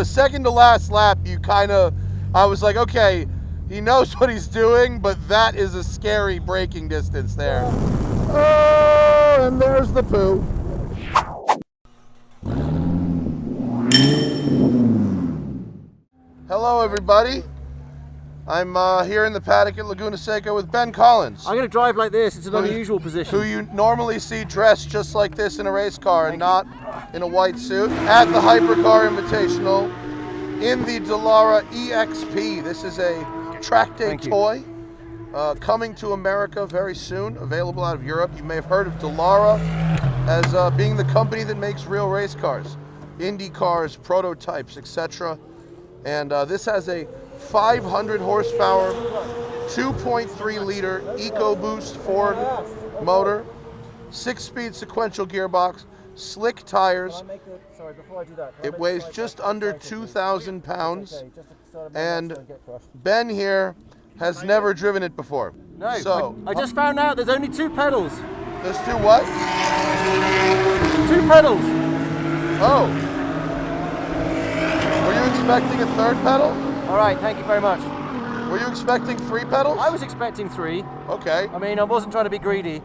the second to last lap, I was like, okay, he knows what he's doing, but that is a scary braking distance there. Oh, and there's the poo. Hello, everybody. I'm here in the paddock at Laguna Seca with Ben Collins. I'm going to drive like this. It's an unusual position. Who you normally see dressed just like this in a race car and not in a white suit. At the Hypercar Invitational in the Dallara EXP. This is a Trackday toy coming to America very soon, available out of Europe. You may have heard of Dallara as being the company that makes real race cars, Indy cars, prototypes, etc. And this has a 500 horsepower, 2.3 liter Ecoboost Ford motor, 6-speed sequential gearbox, slick tires. It weighs just under 2,000 pounds, and Ben here has never driven it before. No, so I just found out there's only 2 pedals. There's 2 what? 2 pedals. Oh. Were you expecting a 3rd pedal? All right, thank you very much. Were you expecting 3 pedals? I was expecting 3. Okay. I mean, I wasn't trying to be greedy.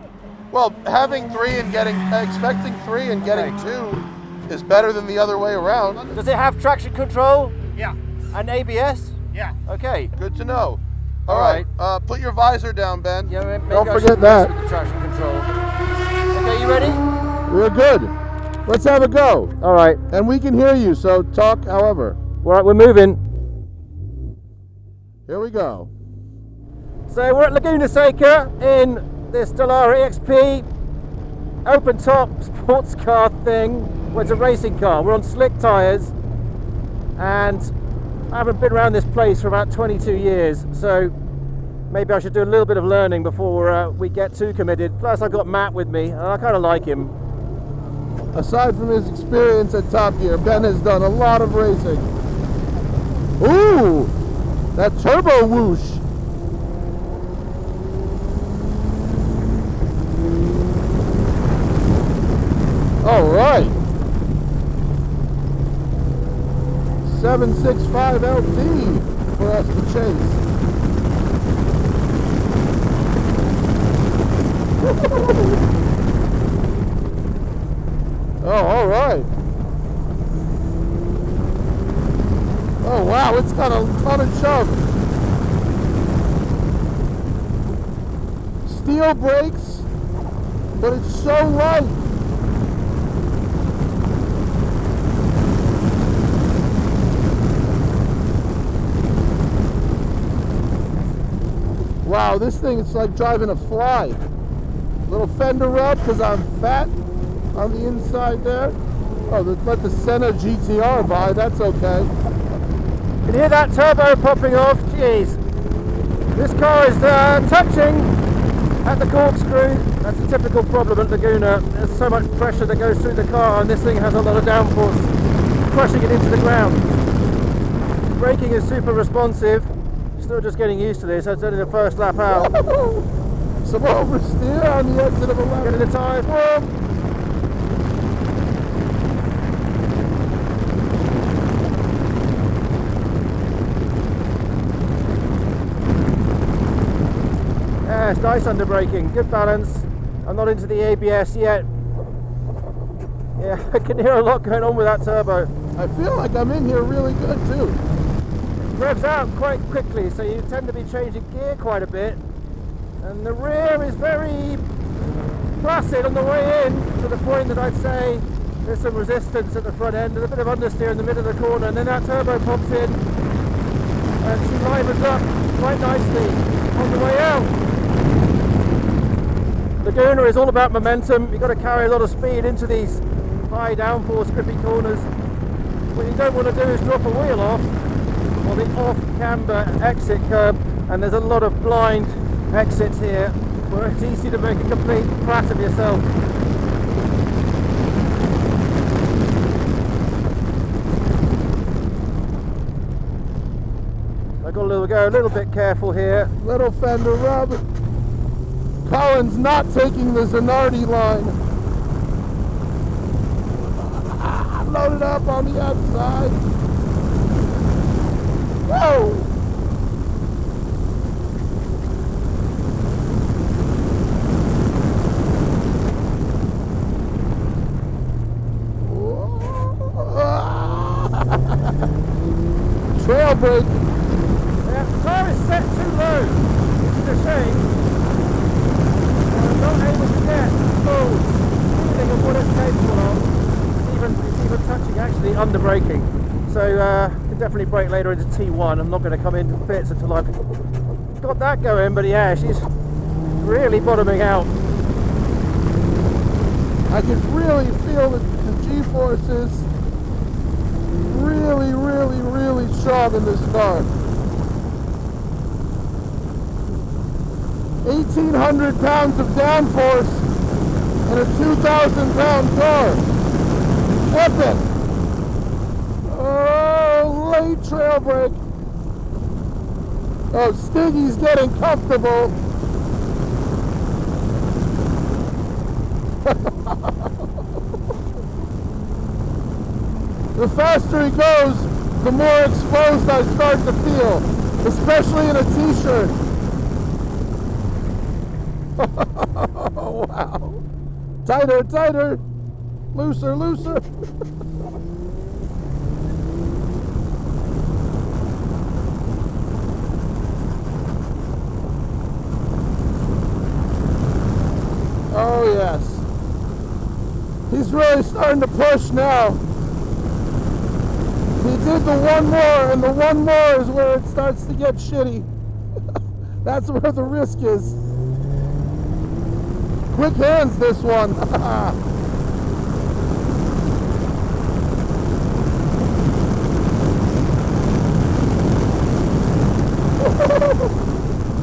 Well, having 3 and expecting 3 and getting 2 is better than the other way around. Does it have traction control? Yeah. And ABS? Yeah. Okay. Good to know. All right. Put your visor down, Ben. Yeah, maybe don't I forget should that. with the traction control. Okay, you ready? We're good. Let's have a go. All right. And we can hear you, so talk however. All right, we're moving. Here we go. So we're at Laguna Seca in this Dallara EXP open top sports car thing. Well, it's a racing car. We're on slick tyres, and I haven't been around this place for about 22 years, so maybe I should do a little bit of learning before we get too committed. Plus I've got Matt with me, and I kind of like him. Aside from his experience at Top Gear, Ben has done a lot of racing. Ooh, that turbo whoosh. All right. 765 LT for us to chase. Oh, all right. Oh, wow, it's got a ton of chub. Steel brakes, but it's so light. Wow, this thing is like driving a fly. Little fender rub because I'm fat on the inside there. Oh, let the Senna GTR by, that's okay. You can hear that turbo popping off. Jeez. This car is touching at the corkscrew. That's a typical problem at Laguna. There's so much pressure that goes through the car, and this thing has a lot of downforce, crushing it into the ground. Braking is super responsive. Still just getting used to this. It's only the first lap out. Some oversteer on the exit of a lap. Getting the tyres warm. Yeah, it's nice under braking. Good balance. I'm not into the ABS yet. Yeah, I can hear a lot going on with that turbo. I feel like I'm in here really good too. Revs out quite quickly, so you tend to be changing gear quite a bit, and the rear is very placid on the way in, to the point that I'd say there's some resistance at the front end and a bit of understeer in the middle of the corner, and then that turbo pops in and she livens up quite nicely on the way out. Laguna is all about momentum. You've got to carry a lot of speed into these high downforce grippy corners. What you don't want to do is drop a wheel off or the off-camber exit curb, and there's a lot of blind exits here where it's easy to make a complete prat of yourself. I've got to go a little bit careful here. Little fender rub. Collins not taking the Zanardi line. Loaded up on the outside. trail brake. Yeah, the car is set too low, which is a shame. I'm not able to get full feeling of what it's capable of. It's even touching actually under braking. So I can definitely brake later into T1. I'm not going to come into bits until I've got that going, but yeah, she's really bottoming out. I can really feel the G-forces really, really, really strong in this car. 1,800 pounds of downforce in a 2,000-pound car. Epic! Oh, late trail brake. Oh, Stiggy's getting comfortable. The faster he goes, the more exposed I start to feel, especially in a t-shirt. Oh, wow. Tighter, tighter. Looser, looser. Oh, yes. He's really starting to push now. He did the one more, and the one more is where it starts to get shitty. That's where the risk is. Quick hands, this one.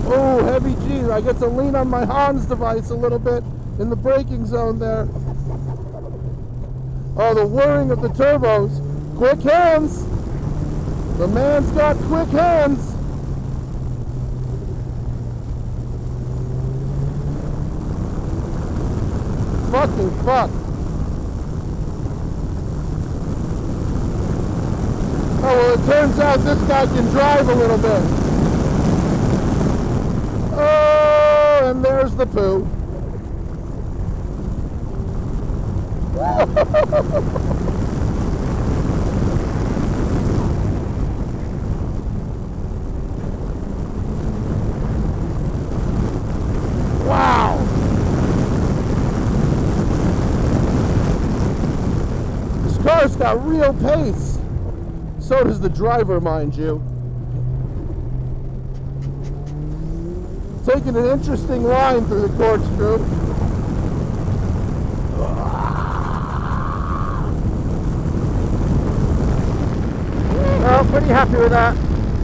Oh, heavy G. I get to lean on my Hans device a little bit in the braking zone there. Oh, the whirring of the turbos. Quick hands. The man's got quick hands. Fucking fuck. Oh, well, it turns out this guy can drive a little bit. Oh, and there's the poo. Wow. This car's got real pace. So does the driver, mind you. Taking an interesting line through the corkscrew. Well, pretty happy with that.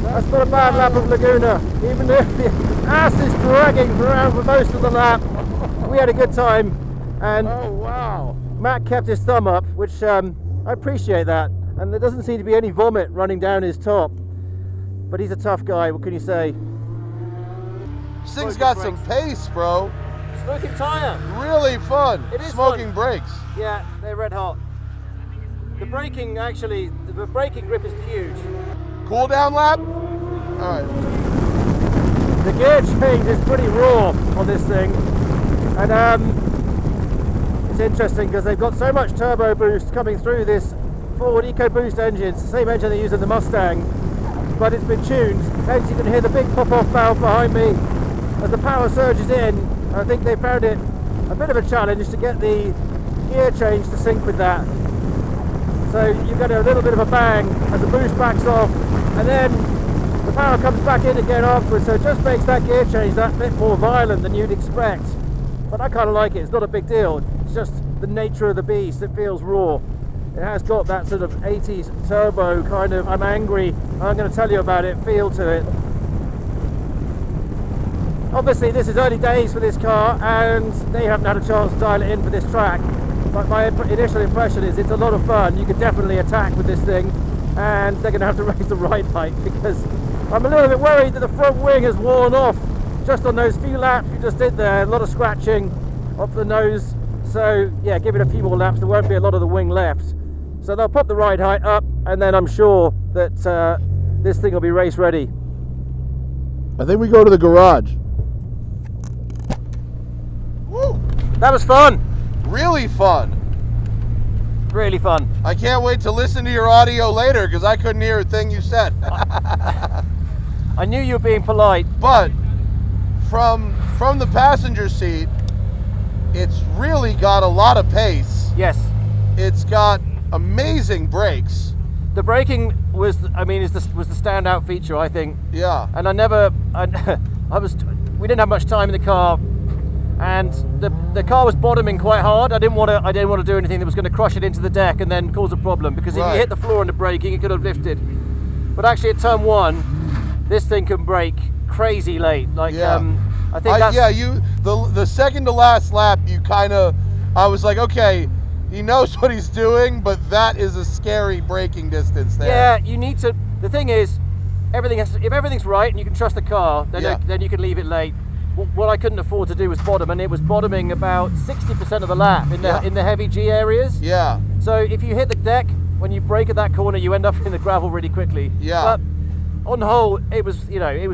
That's not a bad lap of Laguna. Even if the ass is dragging around for most of the lap, we had a good time. And oh, wow. Matt kept his thumb up, which I appreciate that. And there doesn't seem to be any vomit running down his top. But he's a tough guy, what can you say? Stig's got some pace, bro. Smoking tyre. Really fun. It is smoking fun. brakes. Yeah, they're red hot. The braking actually, the braking grip is huge. Cool down lap? Alright. The gear change is pretty raw on this thing. And it's interesting because they've got so much turbo boost coming through this Ford Ecoboost engine. It's the same engine they use in the Mustang, but it's been tuned. Hence you can hear the big pop-off valve behind me as the power surges in. I think they found it a bit of a challenge to get the gear change to sync with that. So you get a little bit of a bang as the boost backs off, and then the power comes back in again afterwards, so it just makes that gear change that bit more violent than you'd expect. But I kind of like it. It's not a big deal. It's just the nature of the beast. It feels raw. It has got that sort of 80s turbo kind of I'm angry, I'm going to tell you about it feel to it. Obviously this is early days for this car and they haven't had a chance to dial it in for this track, but my initial impression is it's a lot of fun. You could definitely attack with this thing, and they're going to have to raise the ride height because I'm a little bit worried that the front wing has worn off just on those few laps you just did there. A lot of scratching off the nose, so yeah, give it a few more laps, there won't be a lot of the wing left. So they'll pop the ride height up, and then I'm sure that this thing will be race ready. I think we go to the garage. Woo! That was fun. Really fun. Really fun. I can't wait to listen to your audio later because I couldn't hear a thing you said. I knew you were being polite. But from the passenger seat, it's really got a lot of pace. Yes. It's got amazing brakes. The braking was the standout feature, I think. Yeah. And we didn't have much time in the car, and the car was bottoming quite hard. I didn't want to do anything that was going to crush it into the deck and then cause a problem, because if you hit the floor on the braking, it could have lifted. But actually, at turn 1, this thing can brake crazy late. Like, I think that's... the second to last lap, I was like, okay, he knows what he's doing, but that is a scary braking distance there. Yeah, you need to... The thing is, if everything's right and you can trust the car, then you can leave it late. What I couldn't afford to do was bottom, and it was bottoming about 60% of the lap in the heavy G areas. Yeah. So if you hit the deck, when you brake at that corner, you end up in the gravel really quickly. Yeah. But on the whole, it was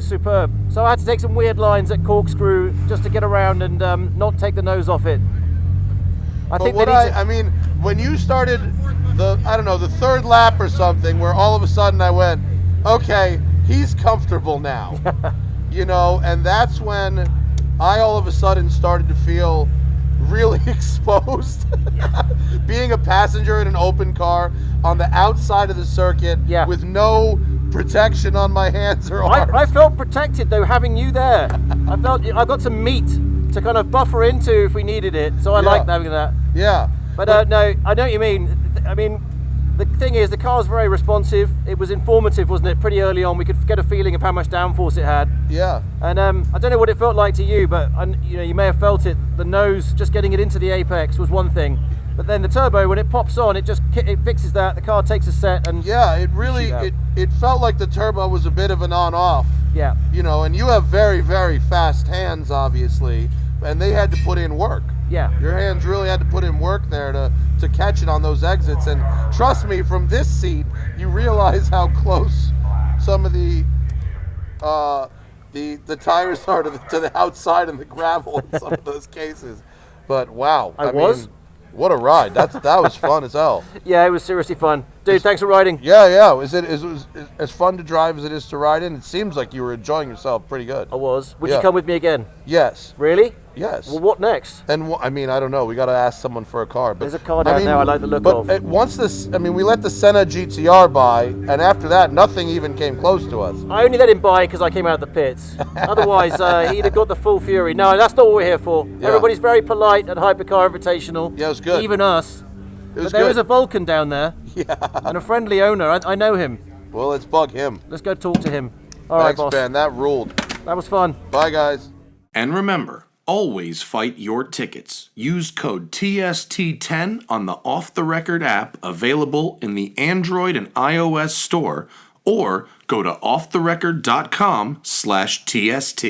superb. So I had to take some weird lines at corkscrew just to get around and not take the nose off it. When you started the third lap or something, where all of a sudden I went, okay, he's comfortable now, and that's when I all of a sudden started to feel really exposed. Being a passenger in an open car on the outside of the circuit with no protection on my hands or arms. I felt protected though, having you there. I got some meat to kind of buffer into if we needed it, so I liked having that. Yeah. But no, I know what you mean. I mean, the thing is, the car's very responsive. It was informative, wasn't it? Pretty early on, we could get a feeling of how much downforce it had. Yeah. And I don't know what it felt like to you, but you may have felt it. The nose, just getting it into the apex was one thing. But then the turbo, when it pops on, it fixes that. The car takes a set, and it felt like the turbo was a bit of an on-off. Yeah. And you have very, very fast hands, obviously, and they had to put in work. Yeah. Your hands really had to put in work there to catch it on those exits. And trust me, from this seat, you realize how close some of the tires are to the outside and the gravel in some of those cases. But wow. I mean, what a ride. That was fun as hell. Yeah, it was seriously fun. Dude, thanks for riding. Yeah. Is it as fun to drive as it is to ride in? It seems like you were enjoying yourself pretty good. I was. Would you come with me again? Yes. Really? Yes. Well, what next? And I don't know. We got to ask someone for a car. But there's a car down there I like the look of. But we let the Senna GTR by, and after that, nothing even came close to us. I only let him by because I came out of the pits. Otherwise, he'd have got the full fury. No, that's not what we're here for. Yeah. Everybody's very polite at Hypercar Invitational. Yeah, it was good. Even us. But there is a Vulcan down there. Yeah. And a friendly owner. I know him. Well, let's bug him. Let's go talk to him. All right, boss. Thanks, man. That ruled. That was fun. Bye, guys. And remember, always fight your tickets. Use code TST10 on the Off the Record app available in the Android and iOS store, or go to offtherecord.com/TST.